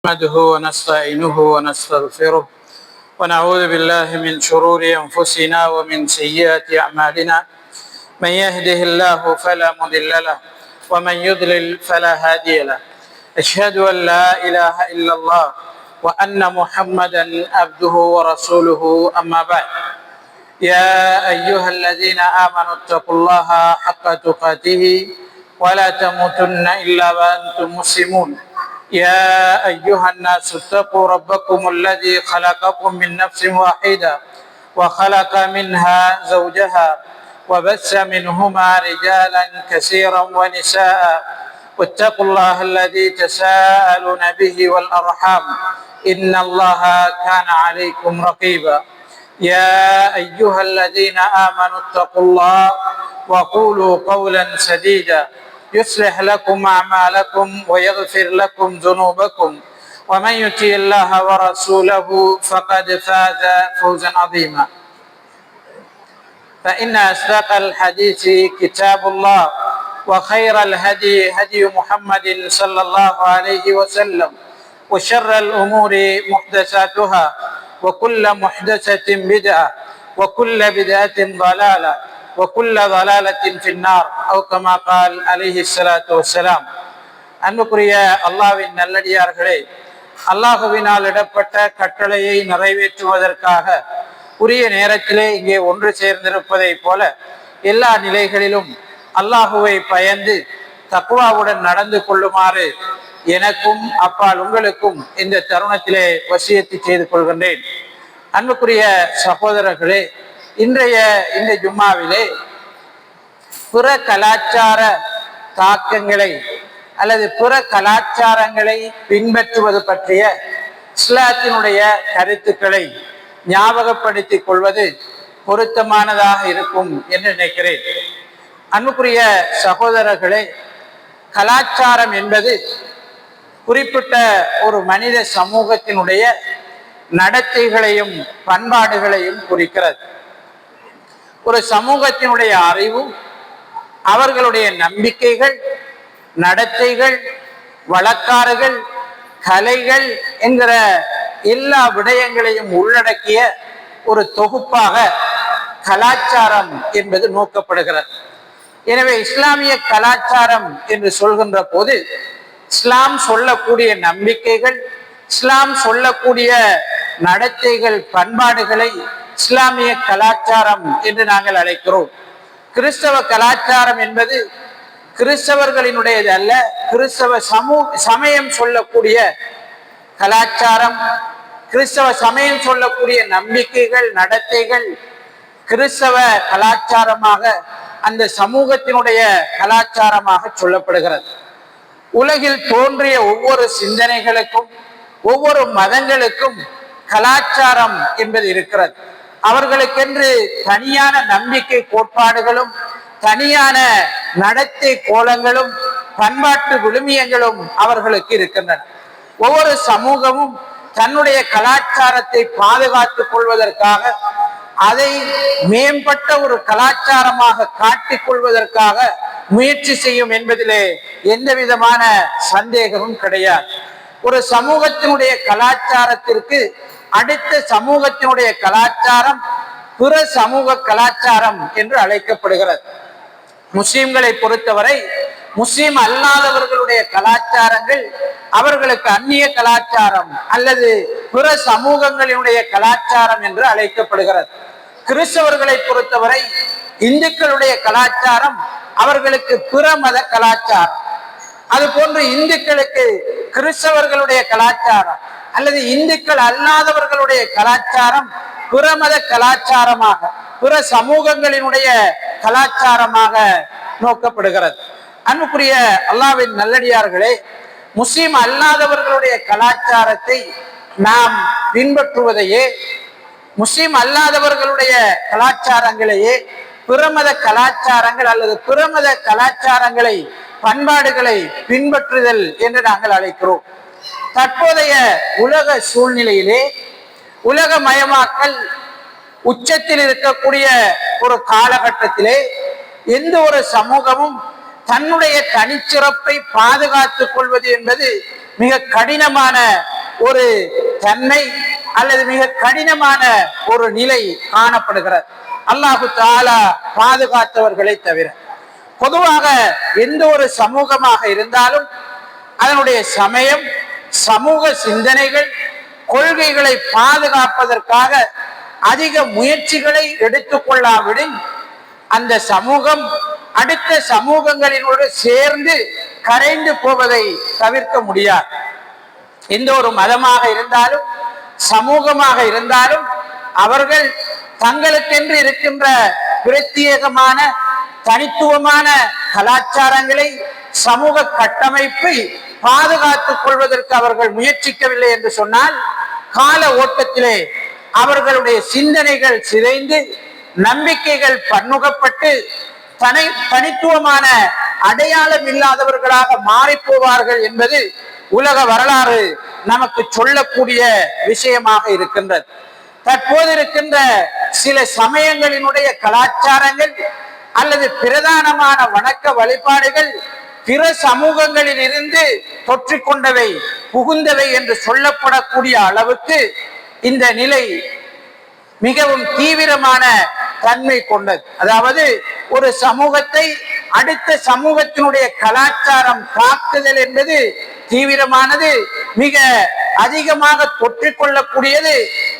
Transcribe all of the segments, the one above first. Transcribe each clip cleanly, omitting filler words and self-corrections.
نحمده ونستعينه ونستغفره ونعوذ بالله من شرور أنفسنا ومن سيئات أعمالنا. من يهده الله فلا مضل له ومن يضلل فلا هادي له. أشهد أن لا إله إلا الله وأن محمدا عبده ورسوله. أما بعد، يا أيها الذين آمنوا اتقوا الله حق تقاته ولا تموتن إلا وأنتم مسلمون. يا أيها الناس اتقوا ربكم الذي خلقكم من نفس واحدة وخلق منها زوجها وبث منهما رجالا كثيرا ونساء واتقوا الله الذي تساءلون به والأرحام إن الله كان عليكم رقيبا. يا أيها الذين آمنوا اتقوا الله وقولوا قولا سديدا يصلح لكم أعمالكم ويغفر لكم ذنوبكم ومن يطع الله ورسوله فقد فاز فوزا عظيما. فإن أصدق الحديث كتاب الله وخير الهدي هدي محمد صلى الله عليه وسلم وشر الأمور محدثاتها وكل محدثة بدعة وكل بدعة ضلالة وكل ضلالة في النار أو كما قال عليه الصلاة والسلام. அன்புக்குரிய அல்லாஹ்வின் நல்லடியார்களே, அல்லாஹ்வினால் இடப்பட்ட கட்டளையை நிறைவேற்றுவதற்காக உரிய நேரத்திலே இங்கே ஒன்று சேர்ந்திருப்பதை போல எல்லா நிலைகளிலும் அல்லாஹுவை பயந்து தக்வாவுடன் நடந்து கொள்ளுமாறு எனக்கும் அப்பால் உங்களுக்கும் இந்த தருணத்திலே வசியத்து செய்து கொள்கின்றேன். அன்புக்குரிய சகோதரர்களே, இன்றைய இந்த ஜும்மாவிலே பிற கலாச்சார தாக்கங்களை அல்லது பிற கலாச்சாரங்களை பின்பற்றுவது பற்றிய இஸ்லாத்தினுடைய கருத்துக்களை ஞாபகப்படுத்திக் கொள்வது பொருத்தமானதாக இருக்கும் என்று நினைக்கிறேன். அன்புக்குரிய சகோதரர்களே, கலாச்சாரம் என்பது குறிப்பிட்ட ஒரு மனித சமூகத்தினுடைய நடத்தைகளையும் பண்பாடுகளையும் குறிக்கிறது. ஒரு சமூகத்தினுடைய அறிவு, அவர்களுடைய நம்பிக்கைகள், நடத்தைகள், வழக்காறுகள், கலைகள் என்கிற எல்லா விடயங்களையும் உள்ளடக்கிய ஒரு தொகுப்பாக கலாச்சாரம் என்பது நோக்கப்படுகிறது. எனவே இஸ்லாமிய கலாச்சாரம் என்று சொல்கின்ற போது இஸ்லாம் சொல்லக்கூடிய நம்பிக்கைகள், இஸ்லாம் சொல்லக்கூடிய நடத்தைகள், பண்பாடுகளை இஸ்லாமிய கலாச்சாரம் என்று நாங்கள் அழைக்கிறோம். கிறிஸ்தவ கலாச்சாரம் என்பது கிறிஸ்தவர்களினுடையது அல்ல, கிறிஸ்தவ சமயம் சொல்லக்கூடிய கலாச்சாரம், கிறிஸ்தவ சமயம் சொல்லக்கூடிய நம்பிக்கைகள், நடத்தைகள் கிறிஸ்தவ கலாச்சாரமாக அந்த சமூகத்தினுடைய கலாச்சாரமாக சொல்லப்படுகிறது. உலகில் தோன்றிய ஒவ்வொரு சிந்தனைகளுக்கும் ஒவ்வொரு மதங்களுக்கும் கலாச்சாரம் என்பது இருக்கிறது. அவர்களுக்கென்று தனியான நம்பிக்கை கோட்பாடுகளும் தனியான நடத்தை கோலங்களும் பண்பாட்டு விழுமியங்களும் அவர்களுக்கு இருக்கின்றன. ஒவ்வொரு சமூகமும் தன்னுடைய கலாச்சாரத்தை பாதுகாத்துக் கொள்வதற்காக, அதை மேம்பட்ட ஒரு கலாச்சாரமாக காட்டிக் கொள்வதற்காக முயற்சி செய்யும் என்பதிலே எந்த விதமான சந்தேகமும் கிடையாது. ஒரு சமூகத்தினுடைய கலாச்சாரத்திற்கு அடுத்த சமூகத்தினுடைய கலாச்சாரம் பிற சமூக கலாச்சாரம் என்று அழைக்கப்படுகிறது. முஸ்லிம்களை பொறுத்தவரை முஸ்லிம் அல்லாதவர்களுடைய கலாச்சாரங்கள் அவர்களுக்கு அந்நிய கலாச்சாரம் அல்லது பிற சமூகங்களினுடைய கலாச்சாரம் என்று அழைக்கப்படுகிறது. கிறிஸ்தவர்களை பொறுத்தவரை இந்துக்களுடைய கலாச்சாரம் அவர்களுக்கு பிற மத கலாச்சாரம். அது போன்று இந்துக்களுக்கு கிறிஸ்தவர்களுடைய கலாச்சாரம் அல்லது இந்துக்கள் அல்லாதவர்களுடைய கலாச்சாரம் பிற மத கலாச்சாரமாக, பிற சமூகங்களினுடைய கலாச்சாரமாக நோக்கப்படுகிறது. அன்புக்குரிய அல்லாஹ்வின் நல்லடியார்களே, முஸ்லிம் அல்லாதவர்களுடைய கலாச்சாரத்தை நாம் பின்பற்றுவதையே, முஸ்லிம் அல்லாதவர்களுடைய கலாச்சாரங்களையே பிறமத கலாச்சாரங்கள் அல்லது பிறமத கலாச்சாரங்களை, பண்பாடுகளை பின்பற்றுதல் என்று நாங்கள் அழைக்கிறோம். தற்போதைய உலக சூழ்நிலையிலே உலகமயமாக்கல் உச்சத்தில் இருக்கக்கூடிய ஒரு காலகட்டத்திலே எந்த ஒரு சமூகமும் தன்னுடைய தனிச்சிறப்பை பாதுகாத்துக் கொள்வது என்பது மிக கடினமான ஒரு தன்மை அல்லது மிக கடினமான ஒரு நிலை காணப்படுகிறது. அல்லாஹு தஆலா பாதுகாத்தவர்களை தவிர. பொதுவாக எந்த ஒரு சமூகமாக இருந்தாலும் அதனுடைய சமயம், சமூக சிந்தனைகள், கொள்கைகளை பாதுகாப்பதற்காக அதிக முயற்சிகளை எடுத்துக்கொள்ளாவிடின் அந்த சமூகம் அடுத்த சமூகங்களினோடு சேர்ந்து கரைந்து போவதை தவிர்க்க முடியாது. எந்த ஒரு மதமாக இருந்தாலும் சமூகமாக இருந்தாலும் அவர்கள் தங்களுக்கென்று இருக்கின்ற பிரத்யேகமான தனித்துவமான கலாச்சாரங்களை, சமூக கட்டமைப்பை பாதுகாத்துக் கொள்வதற்கு அவர்கள் முயற்சிக்கவில்லை என்று சொன்னால் கால ஓட்டத்திலே அவர்களுடைய சிந்தனைகள் சிதைந்து நம்பிக்கைகள் பன்முகப்பட்டு தனித்துவமான அடையாளம் இல்லாதவர்களாக மாறி போவார்கள் என்பது உலக வரலாறு நமக்கு சொல்லக்கூடிய விஷயமாக இருக்கின்றது. தற்போது இருக்கின்ற சில சமயங்களினுடைய கலாச்சாரங்கள் அல்லது பிரதானமான வணக்க வழிபாடுகள் பிற சமூகங்களில் இருந்து தொற்றிக்கொண்டவை, புகுந்தவை என்று சொல்லப்படக்கூடிய அளவுக்கு இந்த நிலை மிகவும் தீவிரமான தன்மை கொண்டது. அதாவது ஒரு சமூகத்தை அடுத்த சமூகத்தினுடைய கலாச்சாரம் காக்குதல் என்பது தீவிரமானது, மிக அதிகமாக தொற்றிக்கொள்ளக்கூடியது.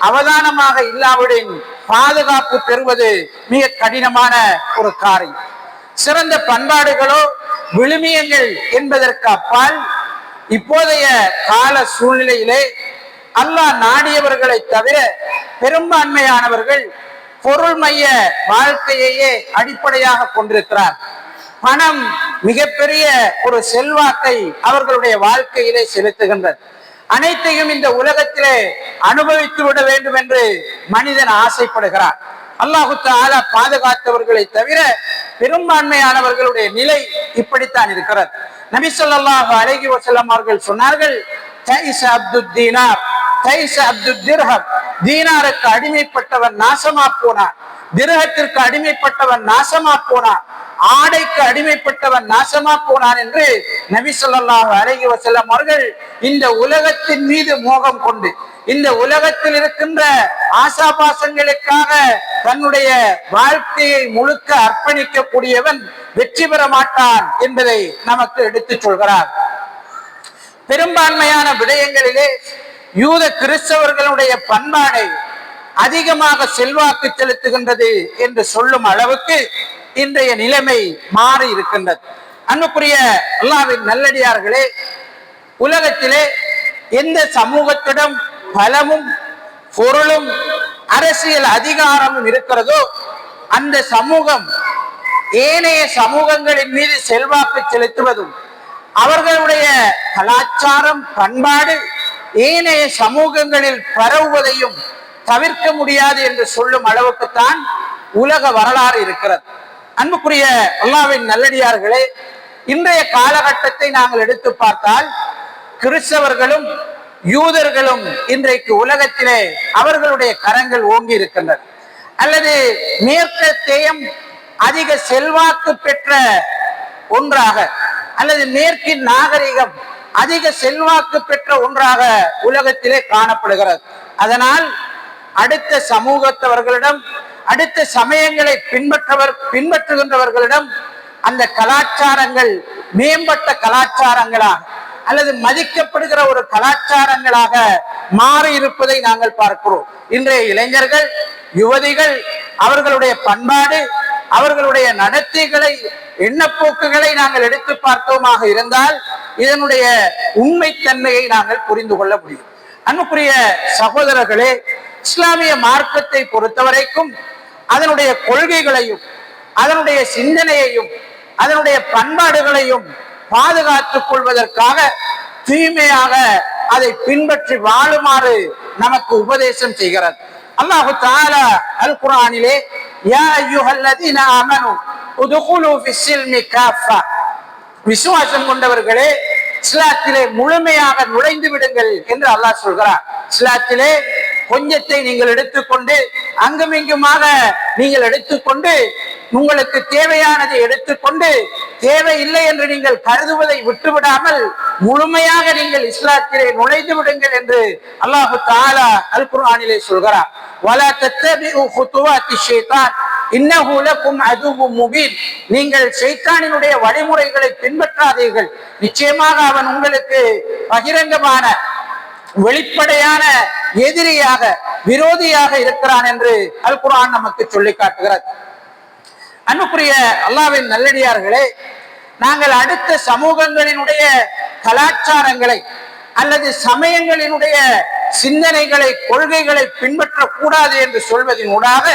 அவதானமாக இல்லாவிடின் பாதுகாப்பு பெறுவது மிக கடினமான ஒரு காரியம். சிறந்த பண்பாடுகளோ விழுமியங்கள் என்பதற்கு அப்பால் இப்போதைய கால சூழ்நிலையிலே அல்லாஹ் நாடியவர்களை தவிர பெரும்பான்மையானவர்கள் பொருள் மைய வாழ்க்கையையே அடிப்படையாக கொண்டிருக்கிறார். பணம் மிகப்பெரிய ஒரு செல்வாக்கை அவர்களுடைய வாழ்க்கையிலே செலுத்துகின்றது. அனைத்தையும் இந்த உலகத்திலே அனுபவித்து விட வேண்டும் என்று மனிதன் ஆசைப்படுகிறார். அல்லாஹு தஆலா பாதுகாத்தவர்களை தவிர பெரும்பான்மையானவர்களுடைய நிலை இப்படித்தான் இருக்கிறது. நபி ஸல்லல்லாஹு அலைஹி வஸல்லம் அவர்கள் சொன்னார்கள், தைஸ அப்துத் தீனார், தைஸ அப்துத் திர்ஹம். தீனாருக்கு அடிமைப்பட்டவன் நாசமா போனான், திர்ஹத்திற்கு அடிமைப்பட்டவன் நாசமா போனான், ஆடைக்கு அடிமைப்பட்டவன் நாசமா போனான் என்று நபி ஸல்லல்லாஹு அலைஹி வஸல்லம் அவர்கள் இந்த உலகத்தின் மீது மோகம் கொண்டு இந்த உலகத்தில் இருக்கின்ற ஆசாபாசங்களுக்காக தன்னுடைய வாழ்க்கையை முழுக்க அர்ப்பணிக்கக்கூடியவன் வெற்றி பெற மாட்டான் என்பதை நமக்கு எடுத்துச் சொல்கிறார். பெரும்பான்மையான விடயங்களிலே யூத கிறிஸ்தவர்களுடைய பண்பாடை அதிகமாக செல்வாக்கு செலுத்துகின்றது என்று சொல்லும் அளவுக்கு இன்றைய நிலைமை மாறி இருக்கின்றது. அன்புக்குரிய அல்லாஹ்வின் நல்லடியார்களே, உலகத்திலே எந்த சமூகத்திடம் பலமும் பொருளும் அரசியல் அதிகாரமும் இருக்கிறதோ அந்த சமூகம் ஏனைய சமூகங்களின் மீது செல்வாக்கு செலுத்துவதும் அவர்களுடைய கலாச்சாரம் பண்பாடு ஏனைய சமூகங்களில் பரவுவதையும் தவிர்க்க முடியாது என்று சொல்லும் அளவுக்குத்தான் உலக வரலாறு இருக்கிறது. அன்புக்குரிய அல்லாஹ்வின் நல்லடியார்களே, இன்றைய காலகட்டத்தை நாங்கள் எடுத்து பார்த்தால் கிறிஸ்தவர்களும் யூதர்களும் இன்றைக்கு உலகத்திலே அவர்களுடைய கரங்கள் ஓங்கி இருக்கின்றன. அல்லது மேற்கத்தேயம் அதிக செல்வாக்கு பெற்ற ஒன்றாக அல்லது மேற்கின் நாகரிகம் அதிக செல்வாக்கு பெற்ற ஒன்றாக உலகத்திலே காணப்படுகிறது. அதனால் அடுத்த சமூகத்தவர்களிடம், அடுத்த சமயங்களை பின்பற்றுகின்றவர்களிடம் அந்த கலாச்சாரங்கள் மேம்பட்ட கலாச்சாரங்களாக அல்லது மதிக்கப்படுகிற ஒரு கலாச்சாரங்களாக மாறி இருப்பதை நாங்கள் பார்க்கிறோம். இன்றைய இளைஞர்கள், யுவதிகள் அவர்களுடைய பண்பாடு, அவர்களுடைய நடத்தைகளை, எண்ணப்போக்குகளை நாங்கள் எடுத்து பார்த்தோமாக இருந்தால் இதனுடைய உண்மைத்தன்மையை நாங்கள் புரிந்து கொள்ள முடியும். அன்புக்குரிய சகோதரர்களே, இஸ்லாமிய மார்க்கத்தை பொறுத்தவரைக்கும் அதனுடைய கொள்கைகளையும் அதனுடைய சிந்தனையையும் அதனுடைய பண்பாடுகளையும் பாதுகாத்துக் கொள்வதற்காக தூய்மையாக அதை பின்பற்றி வாழுமாறு நமக்கு உபதேசம் செய்கிறது. அல்லாஹு தஆலா அல் குர்ஆனிலே யா அய்யுஹல்லதீன ஆமனு உதுகுலு ஃபிஸ்ஸில்மி காஃபா, விசுவாசம் கொண்டவர்களே இஸ்லாத்திலே முழுமையாக நுழைந்து விடுங்கள் என்று அல்லாஹ் சொல்கிறார். இஸ்லாத்திலே கொஞ்சத்தை நீங்கள் எடுத்துக்கொண்டு அங்குமிங்குமாக நீங்கள் எடுத்துக்கொண்டு உங்களுக்கு தேவையானதை எடுத்துக்கொண்டு தேவையில்லை என்று நீங்கள் கருதுவதை விட்டுவிடாமல் முழுமையாக நீங்கள் இஸ்லாத்திலே நுழைந்து விடுங்கள் என்று அல்லாஹு தஆலா அல் குர்ஆனிலே சொல்கிறார். வலா தத்தபிஉ குதுவாத்தி ஷைத்தான் இன்னஹு லகும் அதுவும் முபீன். நீங்கள் ஷைத்தானினுடைய வழிமுறைகளை பின்பற்றாதீர்கள், நிச்சயமாக அவன் உங்களுக்கு பகிரங்கமான வெளிப்படையான எதிரியாக விரோதியாக இருக்கிறான் என்று அல் குர்ஆன் நமக்கு சொல்லி காட்டுகிறது. அன்புக்குரிய அல்லாஹ்வின் நல்லடியார்களே, நாங்கள் அடுத்த சமூகங்களினுடைய கலாச்சாரங்களை அல்லது சமயங்களினுடைய சிந்தனைகளை கொள்கைகளை பின்பற்றக்கூடாது என்று சொல்வதன் ஊடாக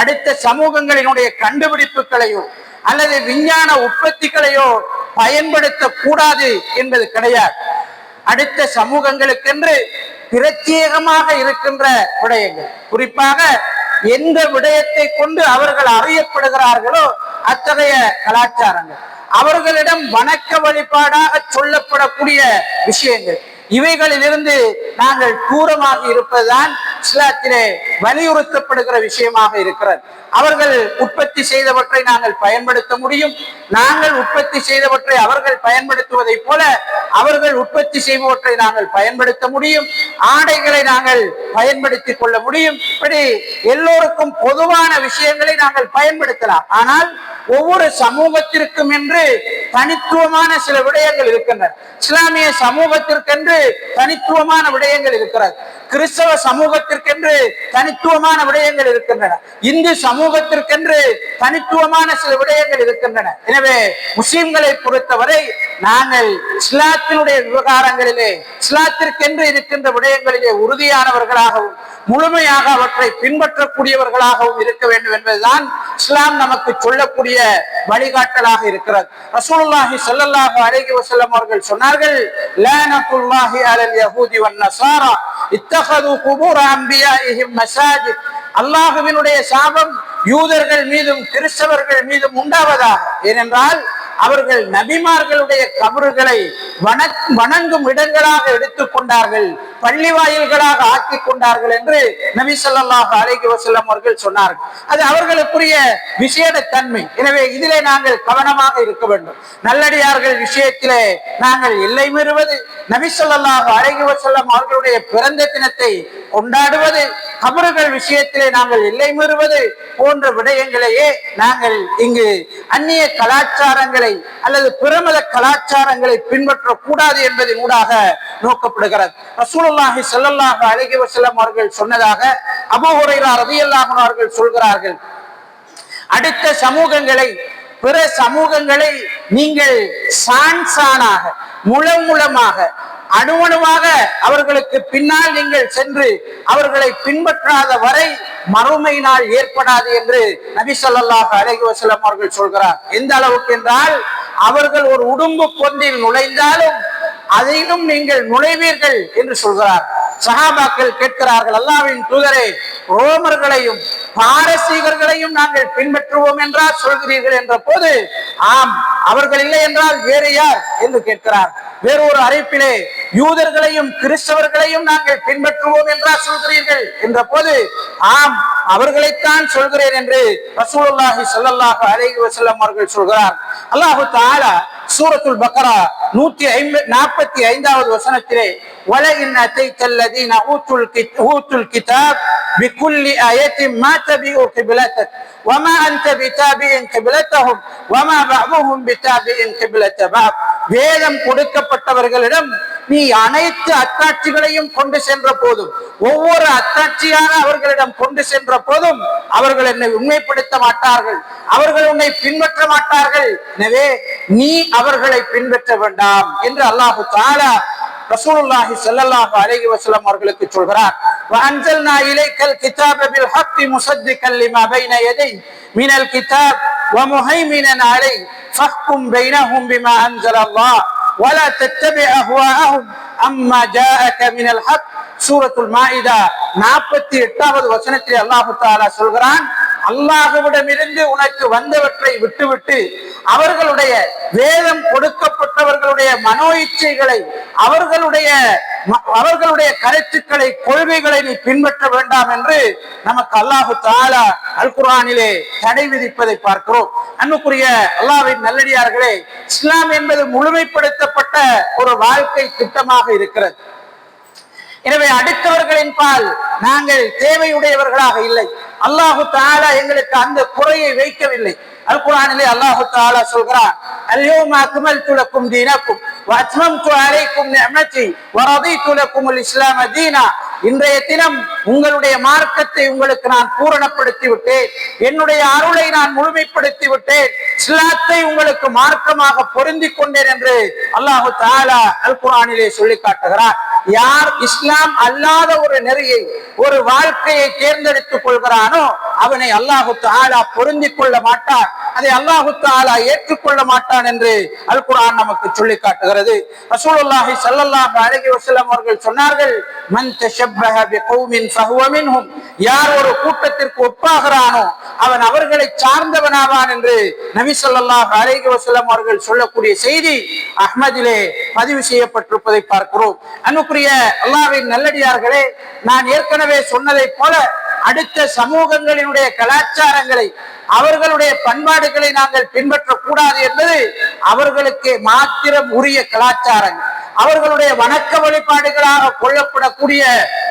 அடுத்த சமூகங்களினுடைய கண்டுபிடிப்புகளையோ அல்லது விஞ்ஞான உற்பத்திகளையோ பயன்படுத்தக்கூடாது என்பது கிடையாது. அடுத்த சமூகங்களுக்கென்று பிரத்யேகமாக இருக்கின்ற விடயங்கள், குறிப்பாக எந்த விடயத்தை கொண்டு அவர்கள் அறியப்படுகிறார்களோ அத்தகைய கலாச்சாரங்கள், அவர்களிடம் வணக்க வழிபாடாக சொல்லப்படக்கூடிய விஷயங்கள், இவைகளிலிருந்து நாங்கள் தூரமாக இருப்பதுதான் இஸ்லாத்திலே வலியுறுத்தப்படுகிற விஷயமாக இருக்கிறது. அவர்கள் உற்பத்தி செய்தவற்றை நாங்கள் பயன்படுத்த முடியும், நாங்கள் உற்பத்தி செய்தவற்றை அவர்கள் பயன்படுத்துவதை போல அவர்கள் உற்பத்தி செய்பவற்றை நாங்கள் பயன்படுத்த முடியும், ஆடைகளை நாங்கள் பயன்படுத்திக் கொள்ள முடியும். இப்படி எல்லோருக்கும் பொதுவான விஷயங்களை நாங்கள் பயன்படுத்தலாம். ஆனால் ஒவ்வொரு சமூகத்திற்கும் என்று தனித்துவமான சில விடயங்கள் இருக்கின்றன. இஸ்லாமிய சமூகத்திற்கென்று தனித்துவமான விடயங்கள் இருக்கிறது, கிறிஸ்தவ சமூகத்திற்கென்று தனித்துவமான விடயங்கள் இருக்கின்றன, இந்து சமூகத்திற்கென்று தனித்துவமான சில விடயங்கள் இருக்கின்றன. எனவே முஸ்லிம்களை பொறுத்தவரை நாங்கள் இஸ்லாத்தினுடைய விவகாரங்களிலே இஸ்லாத்திற்கென்று இருக்கின்ற விடயங்களிலே உறுதியானவர்களாகவும் முழுமையாக அவற்றை பின்பற்றக்கூடியவர்களாகவும் இருக்க வேண்டும் என்பதுதான் இஸ்லாம் நமக்கு சொல்லக்கூடிய வழிகாட்டலாக இருக்கிறது. ரசூலுல்லாஹி ஸல்லல்லாஹு அலைஹி வஸல்லம் அவர்கள் சொன்னார்கள், லஅனத்துல்லாஹி அலல் யஹூதி வன் நஸாரா இத்தகது குபூர் அன்பியாஇஹிம் மசாஜித். அல்லாஹ்வினுடைய சாபம் யூதர்கள் மீதும் கிறிஸ்தவர்கள் மீதும் உண்டாவதாக. ஏனென்றால் அவர்கள் நபிமார்களுடைய கபறுகளை வணங்கும் இடங்களாக எடுத்துக் கொண்டார்கள், பள்ளி வாயில்களாக ஆக்கி கொண்டார்கள் என்று நபி ஸல்லல்லாஹு அலைஹி வஸல்லம் அவர்கள் சொன்னார்கள். அது அவர்களுக்குரிய விசேட தன்மை. எனவே இதிலே நாங்கள் கவனமாக இருக்க வேண்டும். நல்லடியார்கள் விஷயத்திலே நாங்கள் எல்லை மீறுவது, நபி ஸல்லல்லாஹு அலைஹி வஸல்லம் அவர்களுடைய பிறந்த தினத்தை கொண்டாடுவது, கபறுகள் விஷயத்திலே நாங்கள் எல்லை மீறுவது போன்ற விடயங்களையே நாங்கள் இங்கு அந்நிய கலாச்சாரங்களை அல்லது பிரமத கலாச்சாரங்களை பின்பற்றக்கூடாது என்பதன் ஊடாக நோக்கப்படுகிறது. ரசூலுல்லாஹி ஸல்லல்லாஹு அலைஹி வஸல்லம் அவர்கள் சொன்னதாக அபூ ஹுரைரா ரலியல்லாஹு அன்ஹு அவர்கள் சொல்கிறார்கள், அடுத்த சமூகங்களை பிற சமூகங்களை நீங்கள் சான்சானாக முழமுழமாக அணுவணுவாக அவர்களுக்கு பின்னால் நீங்கள் சென்று அவர்களை பின்பற்றாத வரை மறுமை நாள் ஏற்படாது என்று நபி ஸல்லல்லாஹு அலைஹி வஸல்லம் அவர்கள் சொல்கிறார். எந்த அளவுக்கு என்றால் அவர்கள் ஒரு உடும்பு பொந்தில் நுழைந்தாலும் அதிலும் நீங்கள் நுழைவீர்கள் என்று சொல்கிறார். சஹாபாக்கள் கேட்கிறார்கள், அல்லாஹ்வின் தூதரே, ரோமர்களையும் பாரசீகர்களையும் நாங்கள் பின்பற்றுவோம் என்றால் சொல்கிறீர்கள் என்ற போது, ஆம், அவர்கள் இல்லை என்றால் வேறு யார் என்று கேட்கிறார். வேறொரு அறிவிப்பிலே யூதர்களையும் கிறிஸ்தவர்களையும் நாங்கள் பின்பற்றுவோம் என்றால் சொல்கிறீர்கள் என்ற போது, ஆம், அவர்களைத்தான் சொல்கிறேன் என்று ரசூலுல்லாஹி ஸல்லல்லாஹு அலைஹி வஸல்லம் அவர்கள் சொல்கிறார். அல்லாஹ் தஆலா சூரத்துல் பக்ரா 145வது வசனத்திலே, வலஇன் அதைத்தல்லதீன ஊத்துல் கிதாப் பிகுல்லி ஆயத்தின் மா தபிஉ கிப்லத்தக் வமா அன்த பிதாபிஇன் கிப்லத்தஹும் வமா பஅதுஹும் பிதாபிஇன் கிப்லத்த பஅத். வேதம் கொடுக்கப்பட்டவர்களிடம் நீ அனைத்து அத்தாட்சிகளையும் கொண்டு சென்ற போதும், ஒவ்வொரு அத்தாட்சியாக அவர்களிடம் கொண்டு சென்ற போதும் அவர்கள் என்னை உண்மைப்படுத்த மாட்டார்கள், அவர்கள் உன்னை பின்பற்ற மாட்டார்கள். எனவே நீ அவர்களை பின்பற்ற வேண்டாம் என்று அல்லாஹ் தஆலா ரசூலுல்லாஹி ஸல்லல்லாஹு அலைஹி வஸல்லம் அவர்களுக்கு சொல்கிறார். வஅன்ஸல்னா இலைக்கல் கிதாப பில் ஹக்கி முஸத்திகல் லிமா பைன யதை மினல் கிதாப் வமுஹைமினன் அலைஹி ஃபஹ்கும் பைனஹும் பிமா அன்ஸலல்லாஹ் வலா தத்தபி அஹ்வாஅஹும் அம்மா ஜாஅக மினல் ஹக். சூரத்துல் மாஇதா 48வது வசனத்தில் அல்லாஹ் தஆலா சொல்கிறான், அல்லாஹ்விடமிருந்து உனக்கு வந்தவற்றை விட்டுவிட்டு அவர்களுடைய வேதம் கொடுக்கப்பட்டவர்களுடைய மனோ இச்சைகளை, அவர்களுடைய கருத்துக்களை, கொள்கைகளை நீ பின்பற்ற வேண்டாம் என்று நமக்கு அல்லாஹு தஆலா அல் குர்ஆனிலே தடை விதிப்பதை பார்க்கிறோம். அன்புக்குரிய அல்லாஹ்வின் நல்லடியார்களே, இஸ்லாம் என்பது முழுமைப்படுத்தப்பட்ட ஒரு வாழ்க்கை திட்டமாக இருக்கிறது. எனவே அடுத்தவர்களின் பால் நாங்கள் தேவையுடையவர்களாக இல்லை. அல்லாஹு தஆலா எங்களுக்கு அந்த குறையை வைக்கவில்லை. அல் குர்ஆனிலே அல்லாஹு தஆலா சொல்கிறார், அல்யௌம அக்மல்து லக்கும் தீனக்கும் வ அத்மம்து அலைக்கும் நிஅமதி வ ரதீது லக்குமுல் இஸ்லாம தீனா. இன்றைய தினம் உங்களுடைய மார்க்கத்தை உங்களுக்கு நான் பூரணப்படுத்தி விட்டேன், என்னுடைய அருளை நான் முழுமைப்படுத்தி விட்டேன், இஸ்லாத்தை உங்களுக்கு மார்க்கமாக பொருந்தி கொண்டேன் என்று அல்லாஹு தஆலா அல் குர்ஆனிலே சொல்லி காட்டுகிறார். யார் இஸ்லாம் அல்லாத ஒரு நெறியை, ஒரு வாழ்க்கையை தேர்ந்தெடுத்துக் கொள்கிறானோ அவனை அல்லாஹு தஆலா பொருந்தி கொள்ள மாட்டான், அதை அல்லாஹு தஆலா ஏற்றுக்கொள்ள மாட்டான் என்று அல் குர்ஆன் நமக்கு சொல்லி காட்டுகிறது. ரசூலுல்லாஹி ஸல்லல்லாஹு அலைஹி வஸல்லம் அவர்கள் சொன்னார்கள், மன் தஷப்பஹ பிகௌமின் ஃபஹுவ மின்ஹும். யார் ஒரு கூட்டத்திற்கு ஒப்பாகிறானோ அவன் அவர்களை சார்ந்தவனாவான் என்று நபி ஸல்லல்லாஹு அலைஹி வஸல்லம் அவர்கள் சொல்லக்கூடிய செய்தி அஹ்மதிலே பதிவு செய்யப்பட்டிருப்பதை பார்க்கிறோம். அன்புக்குரிய அல்லாஹ்வின் நல்லடியார்களே, நான் ஏற்கனவே சொன்னதை போல அடுத்த சமூகங்களினுடைய கலாச்சாரங்களை, அவர்களுடைய பண்பாடுகளை நாங்கள் பின்பற்றக்கூடாது என்பது அவர்களுக்கு மாத்திரம் உரிய கலாச்சாரங்கள். அவர்களுடைய வணக்க வழிபாடுகளாக கொள்ளப்படக்கூடிய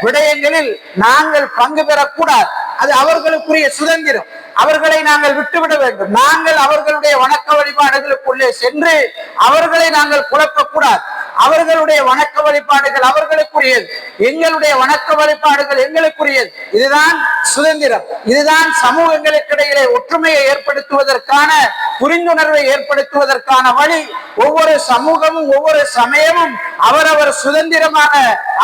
விடயங்களில் நாங்கள் பங்கு பெறக்கூடாது. அது அவர்களுக்குரிய சுதந்திரம். அவர்களை நாங்கள் விட்டுவிட வேண்டும். நாங்கள் அவர்களுடைய வணக்க வழிபாடுகளுக்குள்ளே சென்று அவர்களை நாங்கள் குழப்பக்கூடாது. அவர்களுடைய வணக்க வழிபாடுகள் அவர்களுக்குரியது, எங்களுடைய வணக்க வழிபாடுகள் எங்களுக்குரியது. இதுதான் சுதந்திரம். இதுதான் சமூகங்களுக்கு இடையிலே ஒற்றுமையை ஏற்படுத்துவதற்கான, புரிந்துணர்வை ஏற்படுத்துவதற்கான வழி. ஒவ்வொரு சமூகமும் ஒவ்வொரு சமயமும் அவரவர் சுதந்திரமாக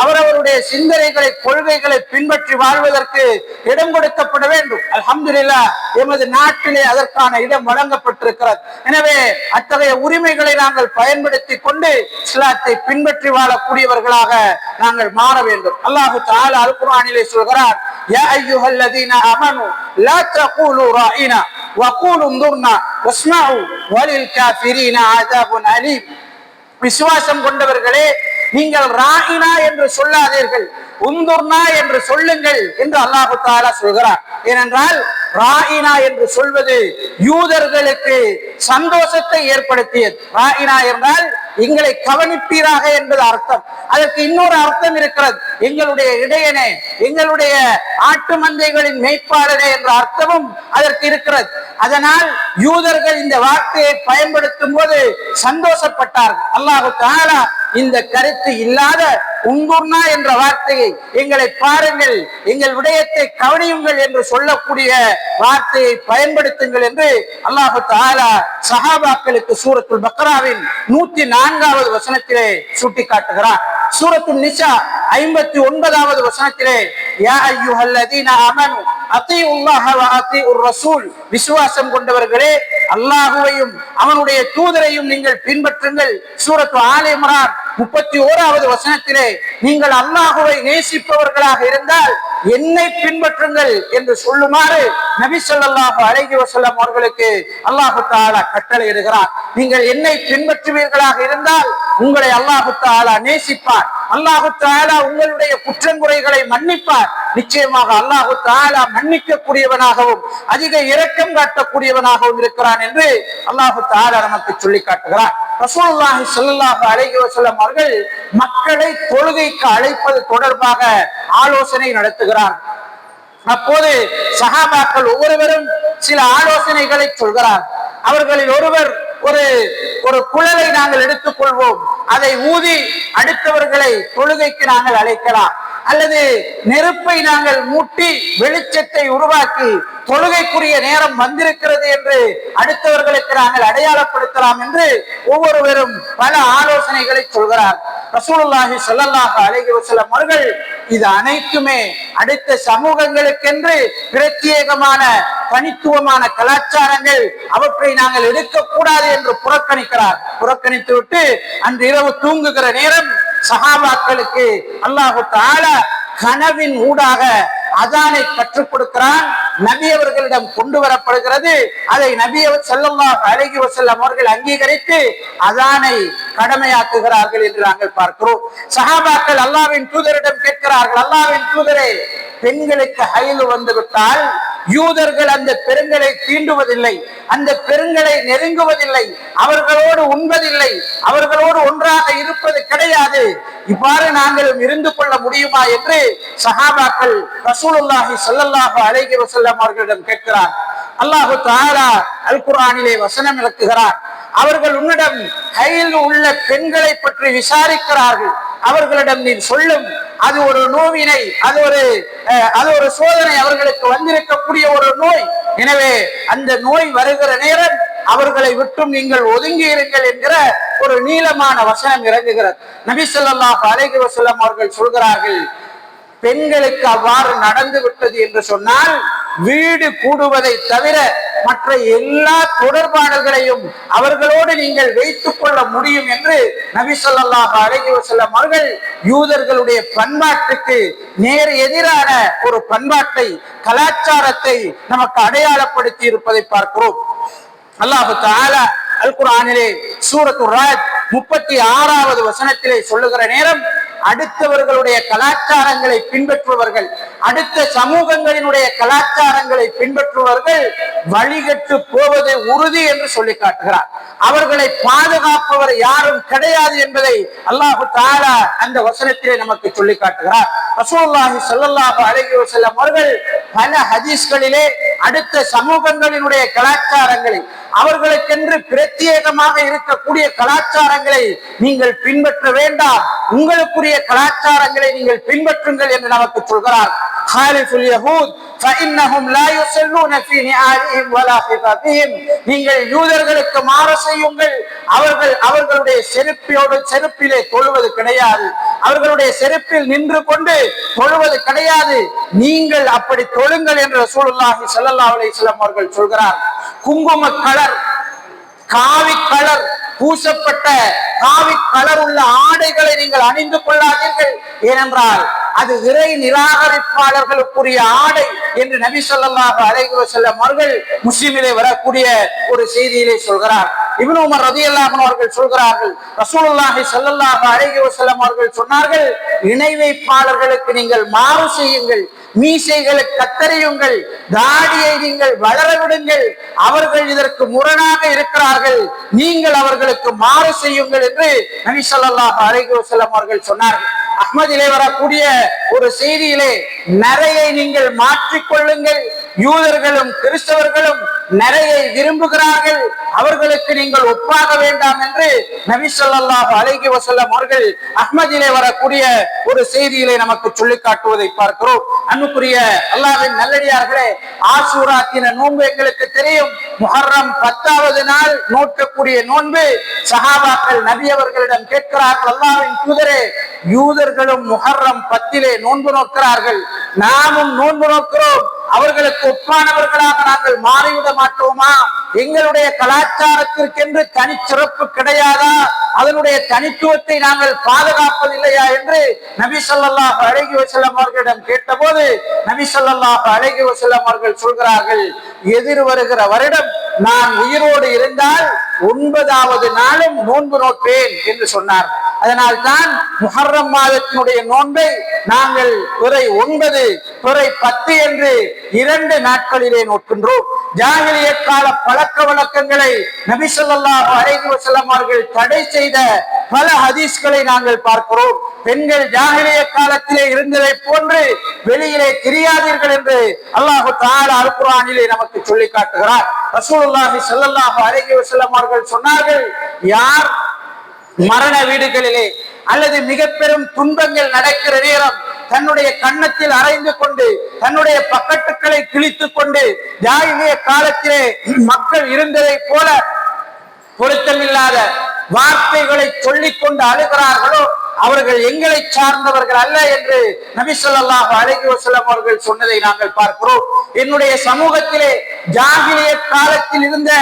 அவரவருடைய சிந்தனைகளை, கொள்கைகளை பின்பற்றி வாழ்வதற்கு இடம் கொடுக்கப்பட வேண்டும். அல்ஹம்துலில்லாஹ், எமது நாட்டிலே அதற்கான இடம் வழங்கப்பட்டிருக்கிறது. எனவே அத்தகைய உரிமைகளை நாங்கள் பயன்படுத்தி கொண்டு இஸ்லாத்தை பின்பற்றி வாழக்கூடியவர்களாக நாங்கள் மாற வேண்டும். அல்லாஹு தஆலா அல் குர்ஆனிலே சொல்கிறார், யா அய்யுஹல்லதீன ஆமனூ லா தகூலு ராயினா வகூலு உன்துர்னா வஸ்மஉ வலில் காஃபிரீன அஸாபுன் அலீம். விசுவாசம் கொண்டவர்களே, நீங்கள் ராயினா என்று சொல்லாதீர்கள், உன்துர்னா என்று சொல்லுங்கள் என்று அல்லாஹு தஆலா சொல்கிறார். ஏனென்றால் ராயினா என்று சொல்வது யூதர்களுக்கு சந்தோஷத்தை ஏற்படுத்தியது. ராயினா என்றால் எங்களை கவனிப்பீராக என்பது அர்த்தம். அதற்கு இன்னொரு அர்த்தம் இருக்கிறது, எங்களுடைய இடையனே, எங்களுடைய ஆட்டு மந்தைகளின் மேய்ப்பாளரே என்ற அர்த்தமும் அதற்கு இருக்கிறது. அதனால் யூதர்கள் இந்த வார்த்தையை பயன்படுத்தும் போது சந்தோஷப்பட்டார்கள். அல்லாஹு தஆலா இந்த கருத்து இல்லாத உன்துர்னா என்ற வார்த்தையை, எங்களை பாருங்கள், எங்கள் விடயத்தை கவனியுங்கள் என்று சொல்லக்கூடிய வார்த்தையை பயன்படுத்துங்கள் என்று அல்லாஹு தஆலா சஹாபாக்களுக்கு சூரத்துல் பக்ராவின் 104வது வசனத்திலே சுட்டி காட்டுகிறார். சூரத்துல் நிசா 59வது வசனத்திலே, யா அய்யுஹல்லதீன ஆமனூ அத்தீஉல்லாஹ வ அத்தீஉர் ரசூல். விசுவாசம் கொண்டவர்களே, அல்லாஹ்வையும் அவனுடைய தூதரையும் நீங்கள் பின்பற்றுங்கள். சூரத்து ஆல இம்ரான் 31வது வசனத்திலே, நீங்கள் அல்லாஹ்வை நேசிப்பவர்களாக இருந்தால் என்னை பின்பற்றுங்கள் என்று சொல்லுமாறு நபி ஸல்லல்லாஹு அலைஹி வஸல்லம் அவர்களுக்கு அல்லாஹ் தஆலா கட்டளையிடுகிறார். நீங்கள் என்னை பின்பற்றுவீர்களாக இருந்தால் உங்களை அல்லாஹ் தஆலா நேசிப்பார். அல்லாஹ் தஆலா உங்களுடைய குற்றங்குறைகளை மன்னிப்பார். நிச்சயமாக அல்லாஹ் தஆலா மன்னிக்க கூடியவனாகவும் அதிக இரக்கம் காட்டக்கூடியவனாகவும் இருக்கிறான் என்று அல்லாஹ் தஆலா நமக்கு சொல்லி காட்டுகிறார். ரசூலுல்லாஹி ஸல்லல்லாஹு அலைஹி வஸல்லம் அவர்கள் மக்களை தொழுகைக்கு அழைப்பது தொடர்பாக ஆலோசனை நடத்துகிறார். அப்போது சஹாபாக்கள் ஒவ்வொருவரும் சில ஆலோசனைகளை சொல்கிறார். அவர்களில் ஒருவர், ஒரு குழலை நாங்கள் எடுத்துக்கொள்வோம், அதை ஊதி அடுத்தவர்களை தொழுகைக்கு நாங்கள் அழைக்கலாம், அல்லது நெருப்பை நாங்கள் மூட்டி வெளிச்சத்தை உருவாக்கி தொழுகைக்குரிய நேரம் வந்திருக்கிறது என்று அடுத்தவர்களுக்கு நாங்கள் அடையாளப்படுத்தலாம் என்று ஒவ்வொருவரும் பல ஆலோசனைகளை சொல்கிறார். ரசூலுல்லாஹி ஸல்லல்லாஹு அலைஹி வஸல்லம் அவர்கள் இது அனைத்துமே அடுத்த சமூகங்களுக்கென்று பிரத்யேகமான தனித்துவமான கலாச்சாரங்கள், அவற்றை நாங்கள் எடுக்கக்கூடாது என்று புறக்கணித்து விட்டு அன்று இரவு தூங்குகிற நேரம் சஹாபாக்களுக்கு அல்லாஹு தஆலா கனவின் ஊடாக அதானை கற்றுக் கொடுக்கிறான். நபி அவர்களிடம் கொண்டு வரப்படுகிறது. அதை நபி ஸல்லல்லாஹு அலைஹி வஸல்லம் அவர்கள் அங்கீகரித்து அதானை கடமையாக்குகிறார்கள் என்று நாங்கள் பார்க்கிறோம். சஹாபாக்கள் அல்லாஹ்வின் தூதரிடம் கேட்கிறார்கள், அல்லாஹ்வின் தூதரே, பெண்களுக்கு ஹைது வந்துவிட்டால் யூதர்கள் அந்த பெண்களை தீண்டுவதில்லை, அந்த பெண்களை நெருங்குவதில்லை, அவர்களோடு உண்பதில்லை, அவர்களோடு ஒன்றாக இருப்பது கிடையாது. இவ்வாறு நாங்களும் இருந்து கொள்ள முடியுமா என்று சஹாபாக்கள் ரசூலுல்லாஹி ஸல்லல்லாஹு அலைஹி வஸல்லம் அவர்களிடம் கேட்கிறார். அல்லாஹு தஆலா அல் குர்ஆனிலே வசனம் இறக்குகிறார். அவர்கள் உன்னிடம் ஹைல் உள்ள பெண்களை பற்றி விசாரிக்கிறார்கள். அவர்களிடம் நீ சொல்லும், அது ஒரு நோவினை, அது ஒரு சோதனை, அவர்களுக்கு வந்திருக்கக்கூடிய ஒரு நோய். எனவே அந்த நோய் வருகிற நேரம் அவர்களை விட்டும் நீங்கள் ஒதுங்கி இருங்கள் என்கிற ஒரு நீளமான வசனம் இறங்குகிறது. நபி ஸல்லல்லாஹு அலைஹி வஸல்லம் அவர்கள் சொல்கிறார்கள், பெண்களுக்கு அவ்வாறு நடந்து விட்டது என்று சொன்னால் வீடு கூடுவதை தவிர மற்ற எல்லா தொடர்பாடல்களையும் அவர்களோடு நீங்கள் வைத்துக் கொள்ள முடியும் என்று நபி ஸல்லல்லாஹு அலைஹி வஸல்லம் அவர்கள் யூதர்களுடைய பண்பாட்டுக்கு நேர் எதிரான ஒரு பண்பாட்டை, கலாச்சாரத்தை நமக்கு அடையாளப்படுத்தி இருப்பதை பார்க்கிறோம். அல்லாஹு தஆலா அல் குர்ஆனிலே சூரத்து ராத் 36வது வசனத்திலே சொல்லுகிற நேரம், அடுத்தவர்களுடைய கலாச்சாரங்களை பின்பற்றுபவர்கள், அடுத்த சமூகங்களினுடைய கலாச்சாரங்களை பின்பற்றுபவர்கள் வழிகட்டு போவது உறுதி என்று சொல்லி காட்டுகிறார். அவர்களை பாதுகாப்பவர் யாரும் கிடையாது என்பதை அல்லாஹு தஆலா அந்த வசனத்திலே நமக்கு சொல்லி காட்டுகிறார். ரசூலுல்லாஹி ஸல்லல்லாஹு அலைஹி வஸல்லம் அவர்கள் பல ஹதீஸ்களிலே அடுத்த சமூகங்களினுடைய கலாச்சாரங்களை, அவர்களுக்கென்று பிரத்யேகமாக இருக்கக்கூடிய கலாச்சாரங்களை நீங்கள் பின்பற்ற வேண்டாம், உங்களுக்குரிய கலாச்சாரங்களை நீங்கள் பின்பற்றுங்கள் என்று நமக்கு சொல்கிறார். நீங்கள் யூதர்களுக்கு மாறு செய்யுங்கள், அவர்களுடைய செருப்பிலே தொழுவது கிடையாது, அவர்களுடைய செருப்பில் நின்று கொண்டு தொழுவது கிடையாது, நீங்கள் அப்படி தொழுங்கள் என்று ரசூலுல்லாஹி ஸல்லல்லாஹு அலைஹி வஸல்லம் அவர்கள் சொல்கிறார். குங்கும கலர், காவி கலர் பூசப்பட்ட காவி கலர் உள்ள ஆடைகளை நீங்கள் அணிந்து கொள்ளாதீர்கள், ஏனென்றால் அது இறை நிராகரிப்பாளர்களுக்குரிய ஆடை என்று நபி ஸல்லல்லாஹு அலைஹி வஸல்லம் அவர்கள் முஸ்லிமிலே வரக்கூடிய ஒரு செய்தியிலே சொல்கிறார். இப்னு உமர் ரலியல்லாஹு அன்ஹு அவர்கள் சொல்கிறார்கள், ரசூலுல்லாஹி ஸல்லல்லாஹு அலைஹி வஸல்லம் அவர்கள் சொன்னார்கள், இணை வைப்பாளர்களுக்கு நீங்கள் மாறு செய்யுங்கள், மீசைகளை கத்தறியுங்கள், தாடியை நீங்கள் வளர விடுங்கள், அவர்கள் இதற்கு முரணாக இருக்கிறார்கள், நீங்கள் அவர்களுக்கு மாறு செய்யுங்கள் என்று நபி ஸல்லல்லாஹு அலைஹி வஸல்லம் அவர்கள் சொன்னார்கள். அஹ்மதிலே வரக்கூடிய ஒரு செய்தியிலே, நரையை நீங்கள் மாற்றிக்கொள்ளுங்கள், யூதர்களும் கிறிஸ்தவர்களும் நரையை விரும்புகிறார்கள், அவர்களுக்கு நீங்கள் ஒப்பாக வேண்டாம் என்று நபி ஸல்லல்லாஹு அலைஹி வஸல்லம் அவர்கள் அஹ்மதிலே வரக்கூடிய ஒரு செய்தியிலே நமக்கு சொல்லி காட்டுவதை பார்க்கிறோம். அன்புக்குரிய அல்லாஹ்வின் நல்லடியார்களே, ஆஷூரா தின நோன்பு எங்களுக்கு தெரியும். முஹர்ரம் 10வது நாள் நோக்கக்கூடிய நோன்பு. சஹாபாக்கள் நபி அவர்களிடம் கேட்கிறார்கள், அல்லாஹ்வின் தூதரே, யூதர்களும் முஹர்ரம் 10லே நோன்பு நோக்கிறார்கள், நாமும் நோன்பு நோக்கிறோம், அவர்களுக்கு ஒப்பானவர்களாக நாங்கள் மாறிவிட மாட்டோமா? எங்களுடைய கலாச்சாரத்திற்கென்று தனி சிறப்பு கிடையாதா? அதனுடைய தனித்துவத்தை நாங்கள் பாதுகாப்பதில்லையா என்று நபி ஸல்லல்லாஹு அலைஹி வஸல்லம் அவர்களிடம் கேட்டபோது நபி ஸல்லல்லாஹு அலைஹி வஸல்லம் அவர்கள் சொல்கிறார்கள், எதிர் வருகிற வருடம் நான் உயிரோடு இருந்தால் 9வது நாளும் நோன்பு நோற்பேன் என்று சொன்னார். அதனால் தான் முஹர்ரம் மாதத்தினுடைய நோன்பை நாங்கள் பிறை 9, பிறை 10 என்று 2 நாட்களிலே நோக்கின்றோம். ஜாஹிலியத் கால பழக்க வழக்கங்களை நபி ஸல்லல்லாஹு அலைஹி வஸல்லம் அவர்கள் தடை செய்த பல ஹதீஸ்களை நாங்கள் பார்க்கிறோம். பெண்கள் ஜாஹிலியத் காலத்திலே இருந்ததை போன்று வெளியிலே திரியாதீர்கள் என்று அல்லாஹு தஆலா அல் குர்ஆனிலே நமக்கு சொல்லி காட்டுகிறார். ரசூலுல்லாஹி ஸல்லல்லாஹு அலைஹி வஸல்லம் அவர்கள் சொன்னார்கள், யார் மரண வீடுகளிலே அல்லது மிக பெரும் துன்பங்கள் நடக்கிற நேரம் தன்னுடைய கன்னத்தில் அரைந்து கொண்டு தன்னுடைய பக்கட்டுக்களை கிழித்துக் கொண்டு ஜாஹிலியத் காலத்திலே மக்கள் இருந்ததை போல பொருத்தமில்லாத வார்த்தைகளை சொல்லிக் கொண்டு அழுகிறார்களோ அவர்கள் எங்களை சார்ந்தவர்கள் அல்ல என்று நபி ஸல்லல்லாஹு அலைஹி வஸல்லம் அவர்கள் சொன்னதை நாங்கள் பார்க்கிறோம். என்னுடைய சமூகத்திலே ஜாஹிலியத் காலத்தில் இருந்த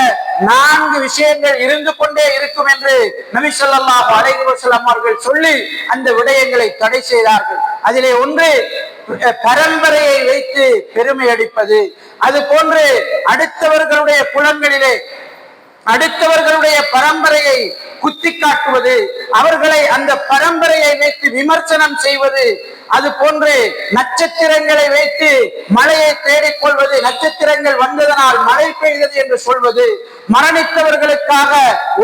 4 விஷயங்கள் இருந்து கொண்டே இருக்கும் என்று நபி ஸல்லல்லாஹு அலைஹி வஸல்லம் அவர்கள் சொல்லி அந்த விடயங்களை தடை செய்தார்கள். அதிலே ஒன்று, பரம்பரையை வைத்து பெருமை அடிப்பது, அது போன்று அடுத்தவர்களுடைய குலங்களிலே அடுத்தவர்களுடைய பரம்பரையை குத்தி காட்டுவது, அவர்களை அந்த பரம்பரையை வைத்து விமர்சனம் செய்வது, அது போன்று நட்சத்திரங்களை வைத்து மழையை தேடிக்கொள்வது, நட்சத்திரங்கள் வந்ததனால் மழை பெய்தது என்று சொல்வது, மரணித்தவர்களுக்காக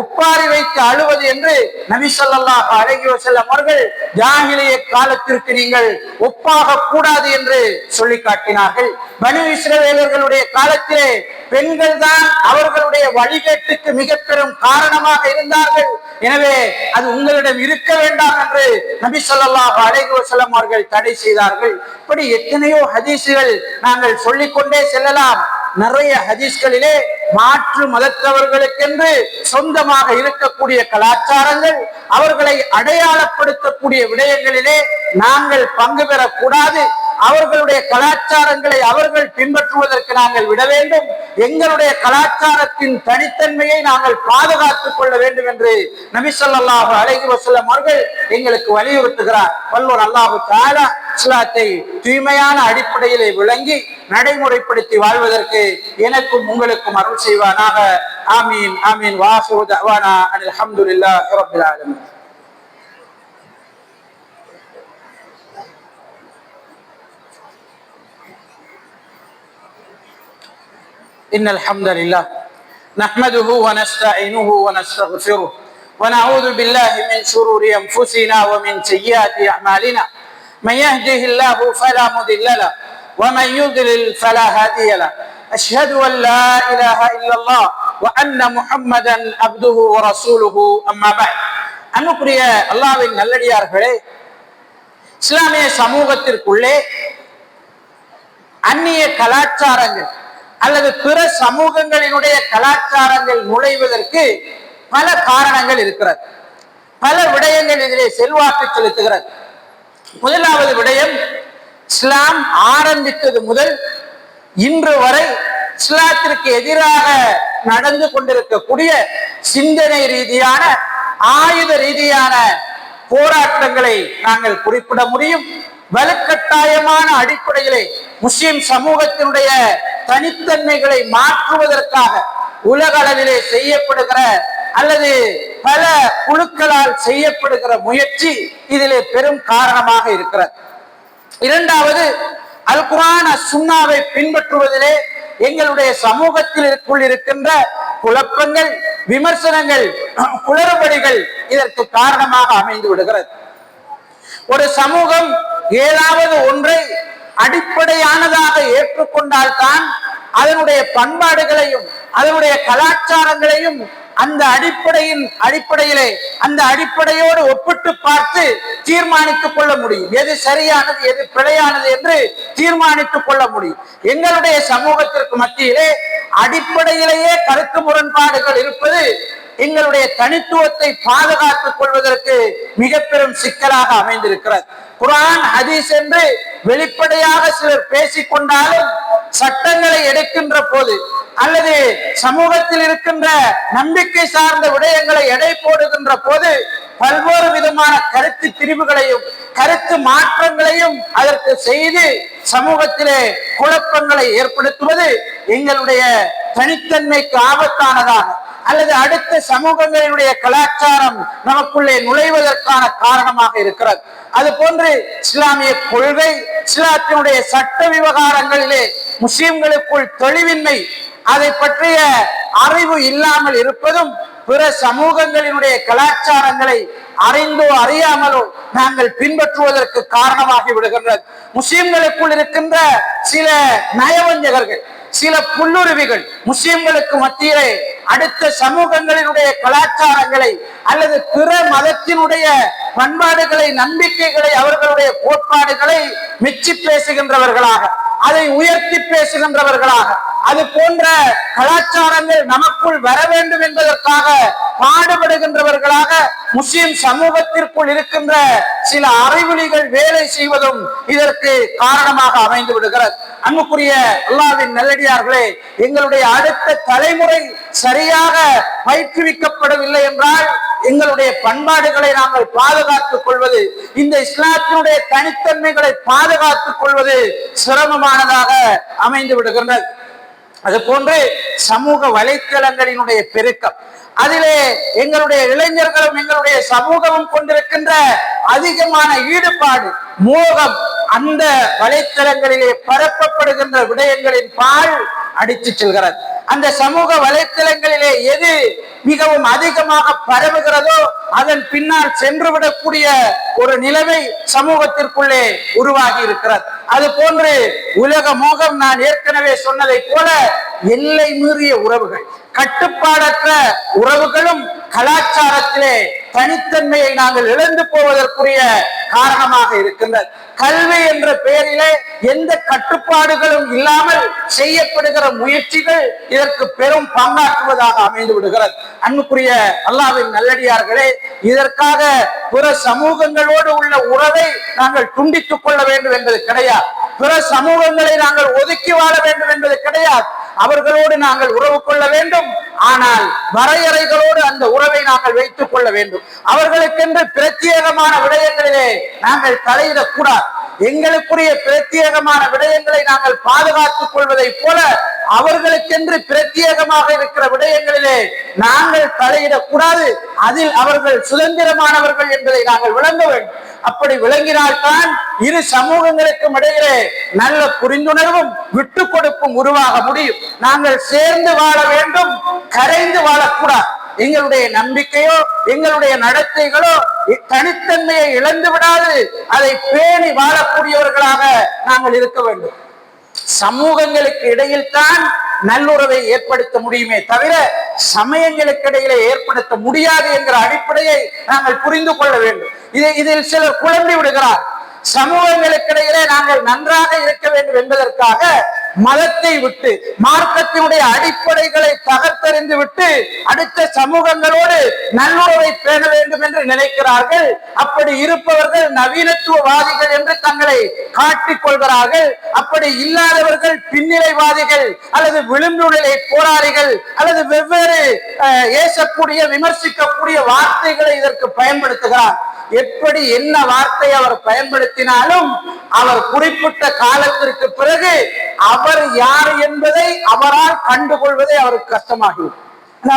ஒப்பாரி வைத்து அழுவது என்று நபி ஸல்லல்லாஹு அலைஹி வஸல்லம் அவர்கள் ஜாஹிலிய காலத்திற்கு நீங்கள் ஒப்பாக கூடாது என்று சொல்லி காட்டினார்கள். பனு இஸ்ரவேலர்களுடைய காலத்திலே பெண்கள் தான் அவர்களுடைய வழிகேட்டுக்கு மிக பெரும் காரணமாக இருந்தார்கள். எனவே அது உங்களிடம் இருக்க வேண்டாம் என்று நபி ஸல்லல்லாஹு அலைஹி வஸல்லம் அவர்கள் தடை செய்தார்கள். இப்படி எத்தனையோ ஹதீஸ்கள் நாங்கள் சொல்லிக்கொண்டே செல்லலாம். நிறைய ஹதீஸ்களிலே மாற்று மதத்தவர்களுக்கென்று சொந்தமாக இருக்கக்கூடிய கலாச்சாரங்கள், அவர்களை அடையாளப்படுத்தக்கூடிய விடயங்களிலே நாங்கள் பங்கு பெறக்கூடாது. அவர்களுடைய கலாச்சாரங்களை அவர்கள் பின்பற்றுவதற்கு நாங்கள் விட வேண்டும். எங்களுடைய கலாச்சாரத்தின் தனித்தன்மையை நாங்கள் பாதுகாத்துக் கொள்ள வேண்டும் என்று நபி ஸல்லல்லாஹு அலைஹி வஸல்லம் அவர்கள் எங்களுக்கு வலியுறுத்துகிறார். வல்லோர் அல்லாஹு தஆலா இஸ்லாத்தை தூய்மையான அடிப்படையிலே விளங்கி நடைமுறைப்படுத்தி வாழ்வதற்கு எனக்கும் உங்களுக்கும் அருள் செய்வானாக. ஆமீன் ஆமீன். வாஹிரு தஅவானா அனில் ஹம்துலில்லாஹி ரப்பில் ஆலமீன். إن الحمد لله نحمده ونستعينه ونستغفره ونعوذ بالله من شرور أنفسنا ومن سيئات أعمالنا من يهده الله فلا مضل له ومن يضلل فلا هادي له أشهد أن لا إله إلا الله وأن محمدا عبده ورسوله أما بعد. அன்புக்குரிய அல்லாஹ்வின் நல்லடியார்களே, இஸ்லாமிய சமூகத்திற்குள்ளே அந்நிய கலாச்சாரங்கள் அல்லது பிற சமூகங்களினுடைய கலாச்சாரங்கள் நுழைவதற்கு பல காரணங்கள் இருக்கிறது. பல விடயங்கள் இதிலே செல்வாக்கு செலுத்துகிறது. முதலாவது விடயம், இஸ்லாம் ஆரம்பித்தது முதல் இன்று வரை இஸ்லாத்திற்கு எதிராக நடந்து கொண்டிருக்கக்கூடிய சிந்தனை ரீதியான, ஆயுத ரீதியான போராட்டங்களை நாங்கள் குறிப்பிட முடியும். வலுக்கட்டாயமான அடிப்படையிலே முஸ்லிம் சமூகத்தினுடைய தனித்தன்மைகளை மாற்றுவதற்காக உலக அளவிலே செய்யப்படுகிற அல்லது பல குழுக்களால் செய்யப்படுகிற முயற்சி இதிலே பெரும் காரணமாக இருக்கிறது. இரண்டாவது, அல் குர்ஆன் சுன்னாவை பின்பற்றுவதிலே எங்களுடைய சமூகத்தில் இருக்கின்ற குழப்பங்கள், விமர்சனங்கள், குளறுபடிகள் இதற்கு காரணமாக அமைந்து விடுகிறது. ஒரு சமூகம் ஏதாவது ஒன்றை அடிப்படையானதாக ஏற்றுக்கொண்டால்தான் அதனுடைய பண்பாடுகளையும் அதனுடைய கலாச்சாரங்களையும் அந்த அடிப்படையிலே அந்த அடிப்படையோடு ஒப்பிட்டு பார்த்து தீர்மானித்துக் கொள்ள முடியும். எது சரியானது எது பிழையானது என்று தீர்மானித்துக் கொள்ள முடியும். எங்களுடைய சமூகத்திற்கு மத்தியிலே அடிப்படையிலேயே கருத்து முரண்பாடுகள் இருப்பது எங்களுடைய தனித்துவத்தை பாதுகாத்துக் கொள்வதற்கு மிக பெரும் சிக்கலாக அமைந்திருக்கிறது. குர்ஆன் ஹதீஸ் என்று வெளிப்படையாக சிலர் பேசிக் கொண்டாலும் சட்டங்களை எடுக்கின்ற போது அல்லது சமூகத்தில் இருக்கின்ற நம்பிக்கை சார்ந்த விடயங்களை எடை போடுகின்ற போது பல்வேறு விதமான கருத்து பிரிவுகளையும் கருத்து மாற்றங்களையும் அதற்கு செய்து சமூகத்திலே குழப்பங்களை ஏற்படுத்துவது எங்களுடைய தனித்தன்மைக்கு ஆபத்தானதாக அல்லது அடுத்த சமூகங்களினுடைய கலாச்சாரம் நமக்குள்ளே நுழைவதற்கான காரணமாக இருக்கிறது. அது போன்று இஸ்லாமிய கொள்கை, இஸ்லாத்தினுடைய சட்ட விவகாரங்களிலே முஸ்லிம்களுக்குள் தெளிவின்மை, அதை பற்றிய அறிவு இல்லாமல் இருப்பதும் பிற சமூகங்களினுடைய கலாச்சாரங்களை அறிந்தோ அறியாமலோ நாங்கள் பின்பற்றுவதற்கு காரணமாகி விடுகின்றது. முஸ்லிம்களுக்குள் இருக்கின்ற சில நயவஞ்சகர்கள், சில புல்லுருவிகள் முஸ்லிம்களுக்கு மத்தியிலே அடுத்த சமூகங்களினுடைய கலாச்சாரங்களை அல்லது பிற மதத்தினுடைய பண்பாடுகளை, நம்பிக்கைகளை, அவர்களுடைய கோட்பாடுகளை மெச்சி பேசுகின்றவர்களாக, அதை உயர்த்தி பேசுகின்றவர்களாக, அது போன்ற கலாச்சாரங்கள் நமக்குள் வர வேண்டும் என்பதற்காக பாடுபடுகின்றவர்களாக முஸ்லிம் சமூகத்திற்குள் இருக்கின்ற சில அறிவுலிகள் வேலை செய்வதும் இதற்கு காரணமாக அமைந்து விடுகிறது. அன்புக்குரிய அல்லாஹ்வின் நல்லடியார்களே, எங்களுடைய அடுத்த தலைமுறை சரியாக பயிற்றுவிக்கப்படவில்லை என்றால் எங்களுடைய பண்பாடுகளை நாங்கள் பாதுகாத்துக் கொள்வது, இந்த இஸ்லாத்தினுடைய தனித்தன்மைகளை பாதுகாத்துக் கொள்வது சிரமமானதாக அமைந்து விடுகின்றது. அது போன்று சமூக வலைத்தளங்களினுடைய பெருக்கம், அதிலே எங்களுடைய இளைஞர்களும் எங்களுடைய சமூகமும் கொண்டிருக்கின்ற அதிகமான ஈடுபாடு, மோகம், அந்த வலைத்தளங்களிலே பரப்பப்படுகின்ற விடயங்களின் பால் அடித்து செல்கிறது. அந்த சமூக வலைத்தளங்களிலே எது மிகவும் அதிகமாக பரவுகிறதோ அதன் பின்னால் சென்றுவிடக்கூடிய ஒரு நிலைமை சமூகத்திற்குள்ளே உருவாகி இருக்கிறது. அது போன்று உலக மோகம், நான் ஏற்கனவே சொன்னதை போல எல்லை மீறிய உறவுகள், கட்டுப்பாடற்ற உறவுகளும் கலாச்சாரத்திலே தனித்தன்மையை நாங்கள் இழந்து போவதற்குரிய காரணமாக இருக்கின்றது. கல்வி என்ற பெயரிலே எந்த கட்டுப்பாடுகளும் இல்லாமல் செய்யப்படுகிற முயற்சிகள் இதற்கு பெரும் பங்காற்றுவதாக அமைந்து விடுகிறது. அன்புக்குரிய அல்லாஹ்வின் நல்லடியார்களே, இதற்காக பிற சமூகங்களோடு உள்ள உறவை நாங்கள் துண்டித்துக் கொள்ள வேண்டும் என்பது கிடையாது. பிற சமூகங்களை நாங்கள் ஒதுக்கி வாழ வேண்டும் என்பது கிடையாது. அவர்களோடு நாங்கள் உறவு கொள்ள வேண்டும், ஆனால் வரையறைகளோடு அந்த உறவை நாங்கள் வைத்துக் கொள்ள வேண்டும். அவர்களுக்கென்று பிரத்யேகமான விடயங்களிலே நாங்கள் தலையிடக்கூடாது. எங்களுக்குரிய பிரத்யேகமான விடயங்களை நாங்கள் பாதுகாத்துக் கொள்வதை போல அவர்களுக்கென்று பிரத்யேகமாக இருக்கிற விடயங்களிலே நாங்கள் தலையிடக்கூடாது. அதில் அவர்கள் சுதந்திரமானவர்கள் என்பதை நாங்கள் விளங்க வேண்டும். அப்படி விளங்கினால்தான் இரு சமூகங்களுக்கும் இடையிலே நல்ல புரிந்துணர்வும் விட்டு கொடுப்பும் உருவாக முடியும். நாங்கள் சேர்ந்து வாழ வேண்டும், கரைந்து வாழக்கூடாது. எங்களுடைய நம்பிக்கையோ எங்களுடைய நடத்தைகளோ தனித்தன்மையை இழந்து விடாது, அதை பேணி வாழக்கூடியவர்களாக நாங்கள் இருக்க வேண்டும். சமூகங்களுக்கு இடையில் தான் நல்லுறவை ஏற்படுத்த முடியுமே தவிர சமயங்களுக்கு இடையிலே ஏற்படுத்த முடியாது என்கிற அடிப்படையை நாங்கள் புரிந்து கொள்ள வேண்டும். இதில் சிலர் குழம்பி விடுகிறார். சமூகங்களுக்கிடையிலே நாங்கள் நன்றாக இருக்க வேண்டும் என்பதற்காக மதத்தை விட்டு மார்க்கத்தினுடைய அடிப்படைகளை தகர்த்தெறிந்து விட்டு அடுத்த சமூகங்களோடு நல்லுறவை பேண வேண்டும் என்று நினைக்கிறார்கள். அப்படி இருப்பவர்கள் நவீனத்துவவாதிகள் என்று தங்களை காட்டிக் கொள்கிறார்கள். அப்படி இல்லாதவர்கள் பின்னிலைவாதிகள் அல்லது விளிம்பு நிலை போராளிகள் அல்லது வெவ்வேறு ஏசக்கூடிய விமர்சிக்கக்கூடிய வார்த்தைகளை இதற்கு பயன்படுத்துகிறார். எப்படி என்ன வார்த்தை அவர் பயன்படுத்தினாலும் அவர் குறிப்பிட்ட காலத்திற்கு பிறகு அவர் யார் என்பதை அவரால் கண்டுகொள்வதை அவருக்கு கஷ்டமாகிவிடும்.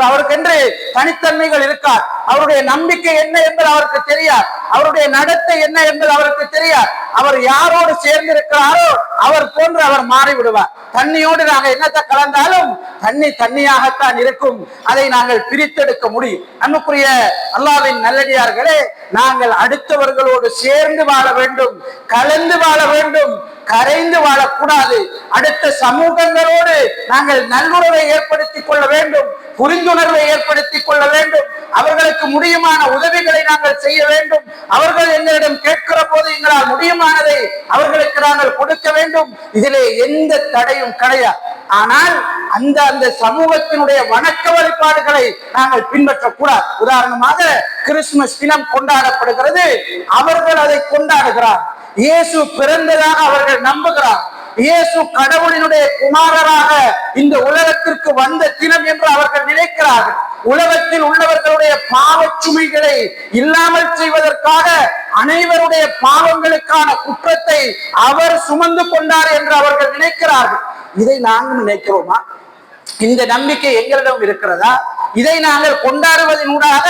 அவருக்கென்று தனித்தன்மைகள் இருக்கார். அவருடைய நம்பிக்கை என்ன என்பது அவருக்கு தெரியாது. அவருடைய நடத்தை என்ன என்பது அவருக்கு தெரியாது. அவர் யாரோடு சேர்ந்திருக்கிறாரோ அவர் போன்று அவர் மாறிவிடுவார். தண்ணியோடு நாங்கள் என்னத்தை கலந்தாலும் தண்ணி தண்ணியாகத்தான் இருக்கும். அதை நாங்கள் பிரித்தெடுக்க முடியும். அன்புக்குரிய அல்லாஹ்வின் நல்லடியார்களே, நாங்கள் அடுத்தவர்களோடு சேர்ந்து வாழ வேண்டும், கலந்து வாழ வேண்டும், கரைந்து வாழக்கூடாது. அடுத்த சமூகங்களோடு நாங்கள் நல்லுறவை ஏற்படுத்திக் கொள்ள வேண்டும், புரிந்துணர்வை ஏற்படுத்திக் கொள்ள வேண்டும். அவர்களுக்கு முடியுமான உதவிகளை நாங்கள் செய்ய வேண்டும். அவர்கள் எங்களிடம் கேட்கிற போது எங்களால் முடியுமானதை அவர்களுக்கு நாங்கள் கொடுக்க வேண்டும். இதிலே எந்த தடையும் கிடையாது. ஆனால் அந்த சமூகத்தினுடைய வணக்க வழிபாடுகளை நாங்கள் பின்பற்றக்கூடாது. உதாரணமாக கிறிஸ்துமஸ் தினம் கொண்டாடப்படுகிறது. அவர்கள் அதை கொண்டாடுகிறார். இயேசு பிறந்ததாக அவர்கள் நம்புகிறார். இயேசு கடவுளினுடைய குமாரராக இந்த உலகத்திற்கு வந்த தினம் என்று அவர்கள் நினைக்கிறார்கள். உலகத்தில் உள்ளவர்களுடைய பாவச் சுமைகளை இல்லாமல் செய்வதற்காக அனைவருடைய பாவங்களுக்கான குற்றத்தை அவர் சுமந்து கொண்டார் என்று அவர்கள் நினைக்கிறார்கள். இதை நாங்கள் நினைக்கிறோமா? இந்த நம்பிக்கை எங்களிடம் இருக்கிறதா? இதை நாங்கள் கொண்டாடுவதனூடாக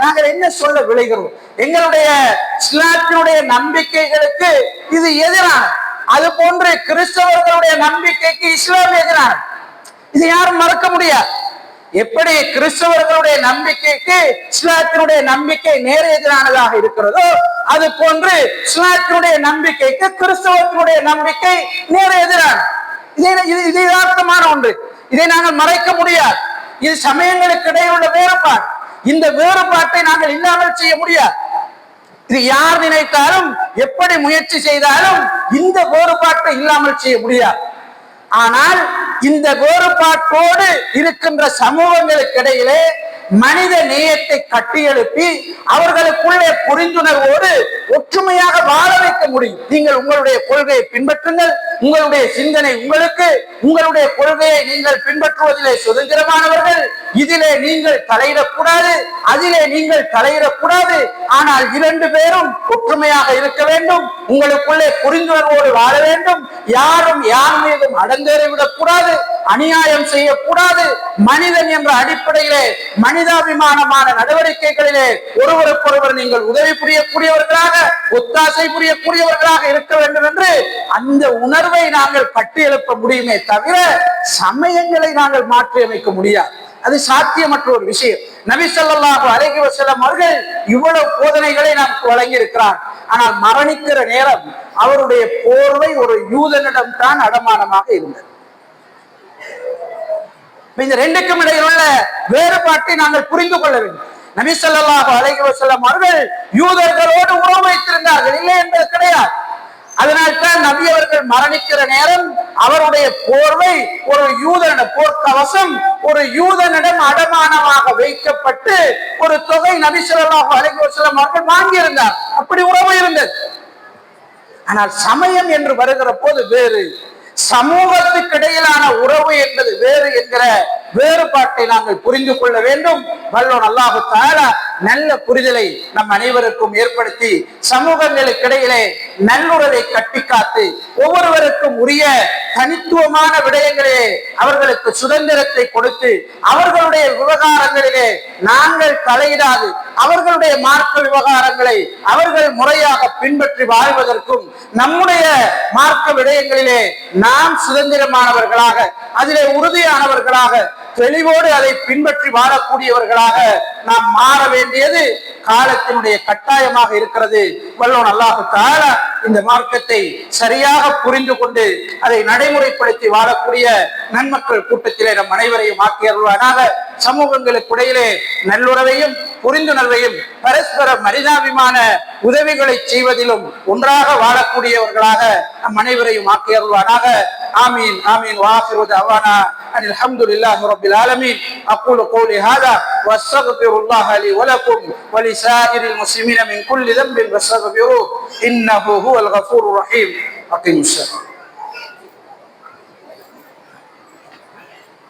நாங்கள் என்ன சொல்ல விளைகிறோம்? எங்களுடைய இஸ்லாத்தினுடைய நம்பிக்கைகளுக்கு இது எதிரான, அது போன்று கிறிஸ்தவர்களுடைய நம்பிக்கைக்கு இஸ்லாம் எதிரான. இது யாரும் மறக்க முடியாது. எப்படி கிறிஸ்தவர்களுடைய நம்பிக்கைக்கு இஸ்லாத்தினுடைய நம்பிக்கை நேர் எதிரானதாக இருக்கிறதோ அது போன்று இஸ்லாத்தினுடைய நம்பிக்கைக்கு கிறிஸ்தவத்தினுடைய நம்பிக்கை நேர் எதிரான. இது யதார்த்தமான ஒன்று. இதை நாங்கள் மறைக்க முடியாது. இது சமயங்களுக்கு இடையே உள்ள வேறுபாடு. இந்த வேறுபாட்டை நாங்கள் இல்லாமல் செய்ய முடியாது. இது யார் நினைத்தாலும் எப்படி முயற்சி செய்தாலும் இந்த வேறுபாட்டை இல்லாமல் செய்ய முடியாது. ஆனால் இந்த வேறுபாட்டோடு இருக்கின்ற சமூகங்களுக்கு இடையிலே மனித நேயத்தை கட்டியெழுப்பி அவர்களுக்குள்ளே புரிந்துணர்வோடு ஒற்றுமையாக வாழ வைக்க முடியும். நீங்கள் உங்களுடைய கொள்கையை பின்பற்றுங்கள், உங்களுடைய சிந்தனை உங்களுக்கு, உங்களுடைய கொள்கையை நீங்கள் பின்பற்றுவதிலே சுதந்திரமானவர்கள். இதிலே நீங்கள் தலையிடக்கூடாது, அதிலே நீங்கள் தலையிடக்கூடாது. ஆனால் இரண்டு பேரும் ஒற்றுமையாக இருக்க வேண்டும், உங்களுக்குள்ளே புரிந்துணர்வோடு வாழ வேண்டும். யாரும் யார் மீதும் அடங்கேறிவிடக் கூடாது, அநியாயம் செய்யக்கூடாது. மனிதன் என்ற அடிப்படையிலே மனிதாபிமானமான நடவடிக்கைகளிலே ஒருவருக்கொருவர் நீங்கள் உதவி புரியக்கூடியவர்களாக, ஒத்தாசை புரியக்கூடியவர்களாக இருக்க வேண்டும் என்று அந்த உணர்வை நாங்கள் கட்டியெழுப்ப முடியுமே தவிர சமயங்களை நாங்கள் மாற்றியமைக்க முடியாது. அது சாத்தியமற்ற ஒரு விஷயம். நபி ஸல்லல்லாஹு அலைஹி வஸல்லம் அவர்கள் இவ்வளவு போதனைகளை நமக்கு வழங்கி இருக்கிறார். ஆனால் மரணிக்கிற நேரம் அவருடைய போர்வை ஒரு யூதனிடம் தான் அடமானமாக இருந்தது. இந்த ரெண்டுக்கும் இடையில் உள்ள வேறுபாட்டை நாங்கள் புரிந்து கொள்ள வேண்டும். நபி ஸல்லல்லாஹு அலைஹி வஸல்லம் அவர்கள் யூதர்களோடு உறவு வைத்திருந்தார்கள், இல்லை என்பது கிடையாது. அதனால்தான் நபி அவர்கள் மரணிக்கிற நேரம் அவருடைய போர்வை ஒரு யூதனிடம், போர்க்கவசம் ஒரு யூதனிடம் அடமானமாக வைக்கப்பட்டு ஒரு தொகை நபி ஸல்லல்லாஹு அலைஹி வஸல்லம் அவர்கள் வாங்கியிருந்தார். அப்படி உறவு இருந்தது. ஆனால் சமயம் என்று வருகிற போது வேறு, சமூகத்துக்கு இடையிலான உறவு என்பது வேறு என்கிற வேறுபாட்டை நாங்கள் புரிந்து கொள்ள வேண்டும். வல்லோன் அல்லாஹு தஆலா நல்ல புரிதலை நம் அனைவருக்கும் ஏற்படுத்தி சமூகங்களுக்கு இடையிலே நல்லுறவை கட்டி காத்து ஒவ்வொருவருக்கும் உரிய தனித்துவமான விடயங்களிலே அவர்களுக்கு சுதந்திரத்தை கொடுத்து அவர்களுடைய விவகாரங்களிலே நாங்கள் தலையிடாது அவர்களுடைய மார்க்க விவகாரங்களை அவர்கள் முறையாக பின்பற்றி வாழ்வதற்கும், நம்முடைய மார்க்க விடயங்களிலே நாம் சுதந்திரமானவர்களாக, அதிலே உறுதியானவர்களாக, தெளிவோடு அதை பின்பற்றி வாழக்கூடியவர்களாக நாம் மாற வேண்டியது காலத்தினுடைய கட்டாயமாக இருக்கிறது. வல்லோன் அல்லாஹு தஆலா இந்த மார்க்கத்தை சரியாக புரிந்து கொண்டு அதை நடைமுறைப்படுத்தி வாழக்கூடிய நன்மக்கள் கூட்டத்திலே நம் அனைவரையும் ஆக்கியருள்வானாக. சமூகங்களுக்கு இடையிலே நல்லுறவையும் புரிந்துணர்வையும் பரஸ்பர மனிதாபிமான உதவிகளை செய்வதிலும் ஒன்றாக வாழக்கூடியவர்களாக நம் அனைவரையும் ஆக்கியருள்வானாக. ஆமீன் ஆமீன். வாஹிரு தஅவானா அனில் ஹம்துலில்லாஹி ரப்பில் ஆலமீன். அகூலு கௌலி ஹாதா வஸ்தக்ஃபிருல்லாஹ லி வ லக்கும் வ லிசாயிரில் முஸ்லிமீன மின் குல்லி தம்பின் வஸ்தக்ஃபிருஹு இன்னஹு ஹுவல் கஃபூருர் ரஹீம். அகீமுஸ் ஸலாத்.